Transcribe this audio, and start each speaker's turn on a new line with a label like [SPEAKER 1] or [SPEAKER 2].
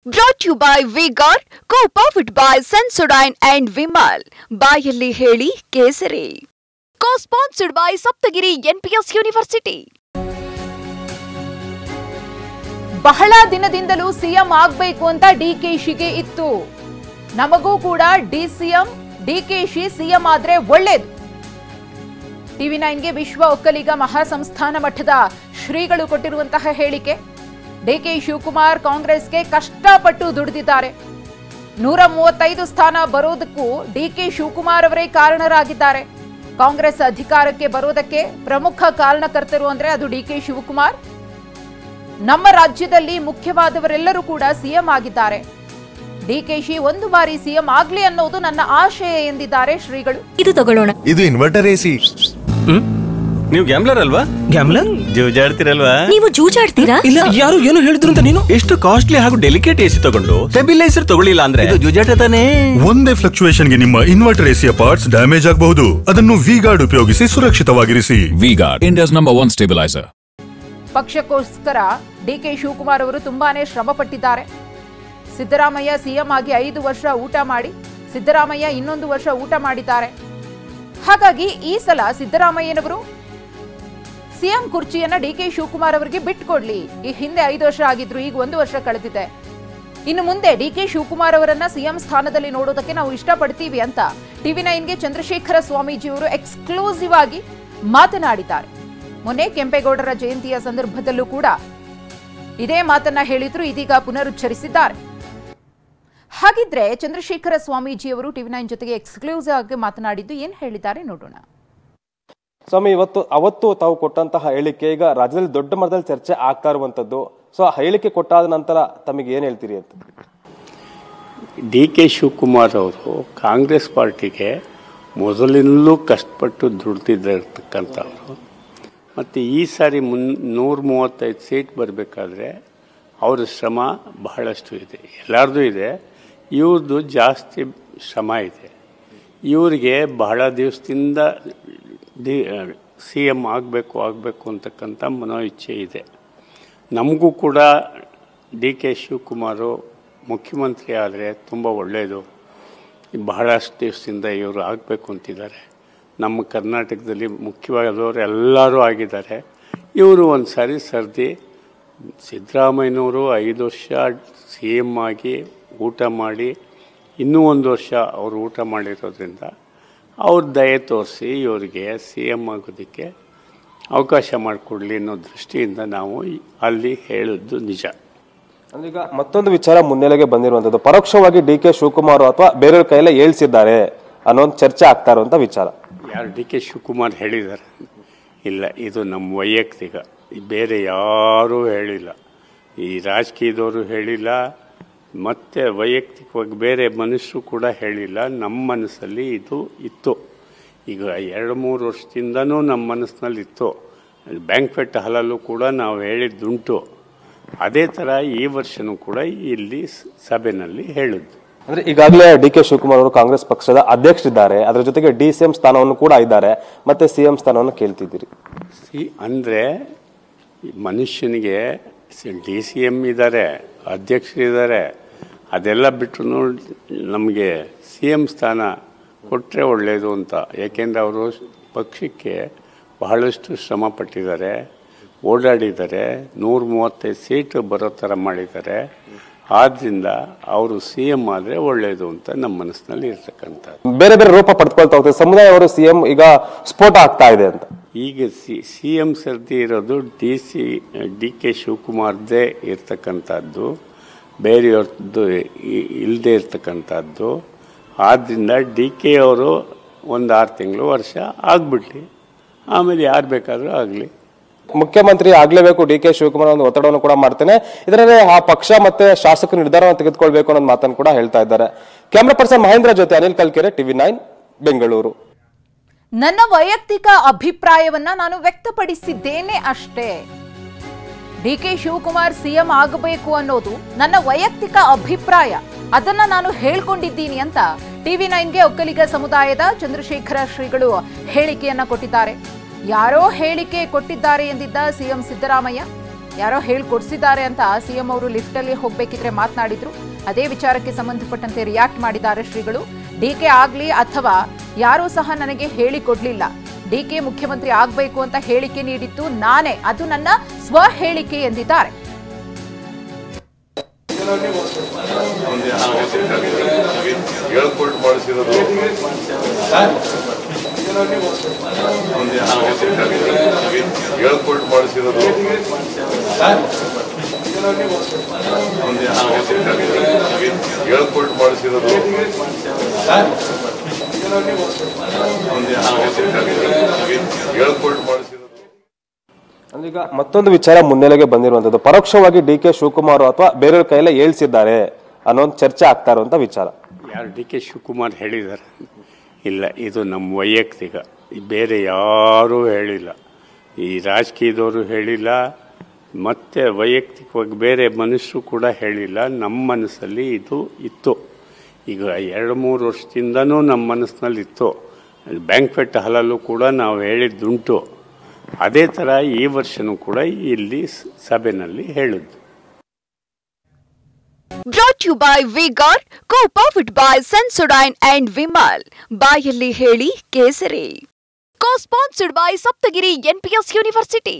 [SPEAKER 1] Brought to you by V-Guard, co-powered by Sensodyne and Vimal. ಬಾಯಲ್ಲಿ ಹೇಳಿ ಕೇಸರಿ. Co-sponsored by Saptagiri NPS University.
[SPEAKER 2] ಬಹಳ ದಿನದಿಂದಲೂ CM ಆಗಬೇಕು ಅಂತ ಡಿಕೆಶಿಗೆ ಇತ್ತು. ನಮಗೂ ಕೂಡ ಡಿಸಿಎಂ ಡಿಕೆಶಿ ಸಿಎಂ ಆದ್ರೆ ಒಳ್ಳೇದು. ಟಿವಿ9ಗೆ ವಿಶ್ವ ಒಕ್ಕಲಿಗ ಮಹಾಸಂಸ್ಥಾನ ಮಠದ ಶ್ರೀಗಳು ಕೊಟ್ಟಿರುವಂತಹ ಹೇಳಿಕೆ. ಡಿಕೆ ಶಿವಕುಮಾರ್ ಕಾಂಗ್ರೆಸ್ಗೆ ಕಷ್ಟಪಟ್ಟು ದುಡಿದಿದ್ದಾರೆ. 135 ಸ್ಥಾನ ಬರೋದಕ್ಕೂ ಡಿಕೆ ಶಿವಕುಮಾರ್ ಅವರೇ ಕಾರಣರಾಗಿದ್ದಾರೆ. ಕಾಂಗ್ರೆಸ್ ಅಧಿಕಾರಕ್ಕೆ ಬರೋದಕ್ಕೆ ಪ್ರಮುಖ ಕಾರಣಕರ್ತರು ಅಂದ್ರೆ ಅದು ಡಿಕೆ ಶಿವಕುಮಾರ್. ನಮ್ಮ ರಾಜ್ಯದಲ್ಲಿ ಮುಖ್ಯವಾದವರೆಲ್ಲರೂ ಕೂಡ ಸಿಎಂ ಆಗಿದ್ದಾರೆ. ಡಿಕೆಶಿ ಒಂದು ಬಾರಿ ಸಿಎಂ ಆಗ್ಲಿ ಅನ್ನೋದು ನನ್ನ ಆಶಯ ಎಂದಿದ್ದಾರೆ ಶ್ರೀಗಳು.
[SPEAKER 3] ಇದು ತಗೊಳ್ಳೋಣ.
[SPEAKER 4] ಇದು ಇನ್ವರ್ಟರ್ ಎಸಿ.
[SPEAKER 5] ನೀವು ಗ್ಯಾಮ್ಲರ್ ಅಲ್ವಾ?
[SPEAKER 4] ಗ್ಯಾಮ್ಲರ್
[SPEAKER 5] ಜೂಜಾಡ್ತಿರಲ್ವಾ?
[SPEAKER 3] ನೀವು ಜೂಜಾಡ್ತೀರಾ?
[SPEAKER 5] ಇಲ್ಲ, ಯಾರು ಏನು ಹೇಳಿದ್ರು ಅಂತ ನೀನು ಎಷ್ಟು ಕಾಸ್ಟ್ಲಿ ಹಾಗೂ ಡೆಲಿಕೇಟ್ ಎಸಿ ತಗೊಂಡು ಸ್ಟೆಬಿಲೈಸರ್ ತಗೊಳ್ಳಿಲ್ಲ ಅಂದ್ರೆ ಇದು ಜೂಜಾಟ ತಾನೇ.
[SPEAKER 4] ಒಂದೇ ಫ್ಲಕ್ಚುಯೇಷನ್ ಗೆ ನಿಮ್ಮ ಇನ್ವರ್ಟರ್ ಎಸಿಯ ಪಾರ್ಟ್ಸ್ ಡ್ಯಾಮೇಜ್ ಆಗಬಹುದು. ಅದನ್ನು ವಿ-ಗಾರ್ಡ್ ಉಪಯೋಗಿಸಿ ಸುರಕ್ಷಿತವಾಗಿರಿಸಿ.
[SPEAKER 6] V-Guard, India's number 1 stabiliser.
[SPEAKER 2] ಪಕ್ಷಕ್ಕೋಸ್ಕರ ಡಿಕೆ ಶಿವಕುಮಾರ್ ಅವರು ತುಂಬಾನೇ ಶ್ರಮ ಪಟ್ಟಿದ್ದಾರೆ. ಸಿದ್ದರಾಮಯ್ಯ ಸಿಎಂ ಆಗಿ 5 ವರ್ಷ ಊಟ ಮಾಡಿ ಸಿದ್ದರಾಮಯ್ಯ ಇನ್ನೊಂದು ವರ್ಷ ಊಟ ಮಾಡಿದ್ದಾರೆ. ಹಾಗಾಗಿ ಈ ಸಲ ಸಿದ್ದರಾಮಯ್ಯನವರು ಸಿಎಂ ಕುರ್ಚಿಯನ್ನ ಡಿಕೆ ಶಿವಕುಮಾರ್ ಅವರಿಗೆ ಬಿಟ್ಕೊಡ್ಲಿ. ಈ ಹಿಂದೆ 5 ವರ್ಷ ಆಗಿದ್ರು, ಈಗ 1 ವರ್ಷ ಕಳೆದಿದೆ. ಇನ್ನು ಮುಂದೆ ಡಿಕೆ ಶಿವಕುಮಾರ್ ಅವರನ್ನ ಸಿಎಂ ಸ್ಥಾನದಲ್ಲಿ ನೋಡೋದಕ್ಕೆ ನಾವು ಇಷ್ಟಪಡ್ತೀವಿ ಅಂತ ಟಿವಿ9ಗೆ ಚಂದ್ರಶೇಖರ ಸ್ವಾಮೀಜಿ ಅವರು ಎಕ್ಸ್ಕ್ಲೂಸಿವ್ ಆಗಿ ಮಾತನಾಡಿದ್ದಾರೆ. ಮೊನ್ನೆ ಕೆಂಪೇಗೌಡರ ಜಯಂತಿಯ ಸಂದರ್ಭದಲ್ಲೂ ಕೂಡ ಇದೇ ಮಾತನ್ನ ಹೇಳಿದ್ರು, ಇದೀಗ ಪುನರುಚ್ಚರಿಸಿದ್ದಾರೆ. ಹಾಗಿದ್ರೆ ಚಂದ್ರಶೇಖರ ಸ್ವಾಮೀಜಿ ಅವರು ಟಿವಿ9 ಜೊತೆಗೆ ಎಕ್ಸ್ಕ್ಲೂಸಿವ್ ಆಗಿ ಮಾತನಾಡಿದ್ದು ಏನ್ ಹೇಳಿದ್ದಾರೆ ನೋಡೋಣ.
[SPEAKER 7] ಸ್ವಾಮಿ, ಅವತ್ತು ತಾವು ಕೊಟ್ಟಂತಹ ಹೇಳಿಕೆ ಈಗ ರಾಜ್ಯದಲ್ಲಿ ದೊಡ್ಡ ಮಟ್ಟದಲ್ಲಿ ಚರ್ಚೆ ಆಗ್ತಾ ಇರುವಂತದ್ದು. ಸೊ ಆ ಹೇಳಿಕೆ ಕೊಟ್ಟಾದ ನಂತರ ತಮಗೆ ಏನ್ ಹೇಳ್ತೀರಿ ಅಂತ?
[SPEAKER 8] ಡಿ ಕೆ ಶಿವಕುಮಾರ್ ಅವರು ಕಾಂಗ್ರೆಸ್ ಪಾರ್ಟಿಗೆ ಮೊದಲಿನಲ್ಲೂ ಕಷ್ಟಪಟ್ಟು ದುಡ್ದಿರ್ತಕ್ಕಂಥವ್ರು. ಮತ್ತು ಈ ಸಾರಿ 135 ಸೀಟ್ ಬರಬೇಕಾದ್ರೆ ಅವ್ರ ಶ್ರಮ ಬಹಳಷ್ಟು ಇದೆ, ಎಲ್ಲರದ್ದು ಇದೆ. ಇವ್ರದ್ದು ಜಾಸ್ತಿ ಶ್ರಮ ಇದೆ. ಇವರಿಗೆ ಬಹಳ ದಿವಸದಿಂದ ಸಿ ಎಮ್ ಆಗಬೇಕು ಅಂತಕ್ಕಂಥ ಮನೋ ಇಚ್ಛೆ ಇದೆ. ನಮಗೂ ಕೂಡ ಡಿ ಕೆ ಶಿವಕುಮಾರು ಮುಖ್ಯಮಂತ್ರಿ ಆದರೆ ತುಂಬ ಒಳ್ಳೆಯದು. ಬಹಳಷ್ಟು ದಿವಸದಿಂದ ಇವರು ಆಗಬೇಕು ಅಂತಿದ್ದಾರೆ. ನಮ್ಮ ಕರ್ನಾಟಕದಲ್ಲಿ ಮುಖ್ಯವಾದವರು ಎಲ್ಲರೂ ಆಗಿದ್ದಾರೆ. ಇವರು ಒಂದು ಸಾರಿ ಸರ್ದಿ ಸಿದ್ದರಾಮಯ್ಯನವರು 5 ವರ್ಷ ಸಿ ಎಮ್ ಆಗಿ ಊಟ ಮಾಡಿ ಇನ್ನೂ 1 ವರ್ಷ ಅವರು ಊಟ ಮಾಡಿರೋದ್ರಿಂದ ಅವ್ರ ದಯೆ ತೋರಿಸಿ ಇವರಿಗೆ ಸಿ ಎಮ್ ಆಗೋದಕ್ಕೆ ಅವಕಾಶ ಮಾಡಿಕೊಡ್ಲಿ ಅನ್ನೋ ದೃಷ್ಟಿಯಿಂದ ನಾವು ಅಲ್ಲಿ ಹೇಳಿದ್ದು ನಿಜ.
[SPEAKER 7] ಅಂದ್ರೆ ಈಗ ಮತ್ತೊಂದು ವಿಚಾರ ಮುನ್ನೆಲೆಗೆ ಬಂದಿರುವಂತದ್ದು, ಪರೋಕ್ಷವಾಗಿ ಡಿ ಕೆ ಶಿವಕುಮಾರ್ ಅಥವಾ ಬೇರೆಯವ್ರ ಕೈಯಲ್ಲೇ ಹೇಳ್ಸಿದ್ದಾರೆ ಅನ್ನೋ ಒಂದು ಚರ್ಚೆ ಆಗ್ತಾ ಇರುವಂತ ವಿಚಾರ.
[SPEAKER 8] ಯಾರು ಡಿ ಕೆ ಶಿವಕುಮಾರ್ ಹೇಳಿದ್ದಾರೆ? ಇಲ್ಲ, ಇದು ನಮ್ಮ ವೈಯಕ್ತಿಕ, ಬೇರೆ ಯಾರೂ ಹೇಳಿಲ್ಲ. ಈ ರಾಜಕೀಯದವರು ಹೇಳಿಲ್ಲ, ಮತ್ತು ವೈಯಕ್ತಿಕವಾಗಿ ಬೇರೆ ಮನುಷ್ಯರು ಕೂಡ ಹೇಳಿಲ್ಲ. ನಮ್ಮ ಮನಸ್ಸಲ್ಲಿ ಇದು ಇತ್ತು. ಈಗ 2-3 ವರ್ಷದಿಂದನೂ ನಮ್ಮ ಮನಸ್ಸಿನಲ್ಲಿ ಇತ್ತು. ಬ್ಯಾಂಕ್ವೆಟ್ ಹಾಲಲ್ಲೂ ಕೂಡ ನಾವು ಹೇಳಿದ್ದುಂಟು. ಅದೇ ಥರ ಈ ವರ್ಷನೂ ಕೂಡ ಇಲ್ಲಿ ಸಭೆಯಲ್ಲಿ ಹೇಳಿದ್ದು.
[SPEAKER 7] ಅಂದ್ರೆ ಈಗಾಗಲೇ ಡಿ ಕೆ ಶಿವಕುಮಾರ್ ಅವರು ಕಾಂಗ್ರೆಸ್ ಪಕ್ಷದ ಅಧ್ಯಕ್ಷರಿದ್ದಾರೆ, ಅದರ ಜೊತೆಗೆ ಡಿಸಿಎಂ ಸ್ಥಾನವನ್ನು ಕೂಡ ಇದ್ದಾರೆ, ಮತ್ತೆ ಸಿಎಂ ಸ್ಥಾನವನ್ನು ಕೇಳ್ತಿದ್ದೀರಿ.
[SPEAKER 8] ಅಂದರೆ ಮನುಷ್ಯನಿಗೆ ಡಿ ಸಿ ಎಮ್ ಇದ್ದಾರೆ, ಅಧ್ಯಕ್ಷರಿದ್ದಾರೆ, ಅದೆಲ್ಲ ಬಿಟ್ಟು ನಮಗೆ ಸಿ ಎಮ್ ಸ್ಥಾನ ಕೊಟ್ಟರೆ ಒಳ್ಳೆಯದು ಅಂತ. ಯಾಕೆಂದರೆ ಅವರು ಪಕ್ಷಕ್ಕೆ ಬಹಳಷ್ಟು ಶ್ರಮ ಪಟ್ಟಿದ್ದಾರೆ, ಓಡಾಡಿದ್ದಾರೆ, 135 ಸೀಟು ಬರೋ ಥರ ಮಾಡಿದ್ದಾರೆ. ಆದ್ದರಿಂದ ಅವರು ಸಿ ಎಂ ಆದರೆ ಒಳ್ಳೆಯದು ಅಂತ ನಮ್ಮ ಮನಸ್ಸಿನಲ್ಲಿ ಇರ್ತಕ್ಕಂಥ
[SPEAKER 7] ಬೇರೆ ಬೇರೆ ರೂಪ ಪಡ್ಕೊಳ್ತಾ ಹೋಗ್ತದೆ. ಸಮುದಾಯ ಅವರು ಸಿಎಂ ಈಗ ಸ್ಫೋಟ ಆಗ್ತಾ ಇದೆ ಅಂತ.
[SPEAKER 8] ಈಗ ಸಿ ಎಂ ಸರ್ದಿ ಇರೋದು ಡಿ ಕೆ ಶಿವಕುಮಾರ್ದೇ ಇರ್ತಕ್ಕಂಥದ್ದು, ಬೇರೆಯವ್ರದ್ದು ಇಲ್ಲದೆ ಇರ್ತಕ್ಕಂಥದ್ದು. ಆದ್ದರಿಂದ ಡಿ ಕೆ ಅವರು 1-6 ತಿಂಗಳು ವರ್ಷ ಆಗ್ಬಿಡ್ಲಿ, ಆಮೇಲೆ ಯಾರು ಬೇಕಾದರೂ ಆಗಲಿ.
[SPEAKER 7] ಮುಖ್ಯಮಂತ್ರಿ ಆಗ್ಲೇಬೇಕು ಡಿ ಕೆ ಶಿವಕುಮಾರ್ ಒಂದು ಒತ್ತಡವನ್ನು ಕೂಡ ಮಾಡ್ತೇನೆ, ಇದರಲ್ಲಿ ಆ ಪಕ್ಷ ಮತ್ತೆ ಶಾಸಕರು ನಿರ್ಧಾರವನ್ನು ತೆಗೆದುಕೊಳ್ಬೇಕು ಅನ್ನೋ ಮಾತನ್ನು ಕೂಡ ಹೇಳ್ತಾ ಇದ್ದಾರೆ. ಕ್ಯಾಮರಾ ಪರ್ಸನ್ ಮಹೇಂದ್ರ ಜೊತೆ ಅನಿಲ್ ಕಲ್ಕೆರೆ, ಟಿವಿ9 ಬೆಂಗಳೂರು.
[SPEAKER 2] ನನ್ನ ವೈಯಕ್ತಿಕ ಅಭಿಪ್ರಾಯವನ್ನ ನಾನು ವ್ಯಕ್ತಪಡಿಸಿದ್ದೇನೆ ಅಷ್ಟೇ. ಡಿಕೆ ಶಿವಕುಮಾರ್ ಸಿಎಂ ಆಗಬೇಕು ಅನ್ನೋದು ನನ್ನ ವೈಯಕ್ತಿಕ ಅಭಿಪ್ರಾಯ, ಅದನ್ನ ನಾನು ಹೇಳ್ಕೊಂಡಿದ್ದೀನಿ ಅಂತ ಟಿವಿ9ಗೆ ಒಕ್ಕಲಿಗ ಸಮುದಾಯದ ಚಂದ್ರಶೇಖರ ಶ್ರೀಗಳು ಹೇಳಿಕೆಯನ್ನ ಕೊಟ್ಟಿದ್ದಾರೆ. ಯಾರೋ ಹೇಳಿಕೆ ಕೊಟ್ಟಿದ್ದಾರೆ ಎಂದಿದ್ದ ಸಿಎಂ ಸಿದ್ದರಾಮಯ್ಯ ಯಾರೋ ಹೇಳ್ಕೊಡ್ಸಿದ್ದಾರೆ ಅಂತ ಸಿಎಂ ಅವರು ಲಿಫ್ಟಲ್ಲಿ ಹೋಗ್ಬೇಕಿದ್ರೆ ಮಾತನಾಡಿದ್ರು. ಅದೇ ವಿಚಾರಕ್ಕೆ ಸಂಬಂಧಪಟ್ಟಂತೆ ರಿಯಾಕ್ಟ್ ಮಾಡಿದ್ದಾರೆ ಶ್ರೀಗಳು. ಡಿಕೆ ಆಗ್ಲಿ ಅಥವಾ ಯಾರೂ ಸಹ ನನಗೆ ಹೇಳಿಕೊಡ್ಲಿಲ್ಲ. ಡಿಕೆ ಮುಖ್ಯಮಂತ್ರಿ ಆಗ್ಬೇಕು ಅಂತ ಹೇಳಿಕೆ ನೀಡಿದ್ದು ನಾನೇ, ಅದು ನನ್ನ ಸ್ವ ಹೇಳಿಕೆ ಎಂದಿದ್ದಾರೆ.
[SPEAKER 7] ಈಗ ಮತ್ತೊಂದು ವಿಚಾರ ಮುನ್ನೆಲೆಗೆ ಬಂದಿರುವಂತದ್ದು, ಪರೋಕ್ಷವಾಗಿ ಡಿ.ಕೆ. ಶಿವಕುಮಾರ್ ಅಥವಾ ಬೇರೆಯವ್ರ ಕೈಯಲ್ಲೇ ಹೇಳ್ಸಿದ್ದಾರೆ ಅನ್ನೋ ಒಂದು ಚರ್ಚೆ ಆಗ್ತಾ ಇರುವಂತ ವಿಚಾರ.
[SPEAKER 8] ಯಾರು ಡಿ.ಕೆ. ಶಿವಕುಮಾರ್ ಹೇಳಿದ್ದಾರೆ? ಇಲ್ಲ, ಇದು ನಮ್ಮ ವೈಯಕ್ತಿಕ, ಬೇರೆ ಯಾರೂ ಹೇಳಿಲ್ಲ. ಈ ರಾಜಕೀಯದವರು ಹೇಳಿಲ್ಲ, ಮತ್ತೆ ವೈಯಕ್ತಿಕವಾಗಿ ಬೇರೆ ಮನುಷ್ಯರು ಕೂಡ ಹೇಳಿಲ್ಲ. ನಮ್ಮ ಮನಸ್ಸಲ್ಲಿ ಇದು ಇತ್ತು. ಈಗ 2-3 ವರ್ಷದಿಂದನೂ ನಮ್ಮ ಮನಸ್ಸಿನಲ್ಲಿ ಇತ್ತು. ಬ್ಯಾಂಕ್ವೆಟ್ ಹಾಲಲ್ಲೂ ಕೂಡ ನಾವು ಹೇಳಿದ್ದುಂಟು. ಅದೇ ಥರ ಈ ವರ್ಷನೂ ಕೂಡ ಇಲ್ಲಿ ಸಭೆಯಲ್ಲಿ ಹೇಳಿದ್ದು.
[SPEAKER 1] Brought to you by V-Guard, co-powered by Sensodyne and Vimal. ಬಾಯಲ್ಲಿ ಹೇಳಿ ಕೇಸರಿ. Co-sponsored by Saptagiri NPS University.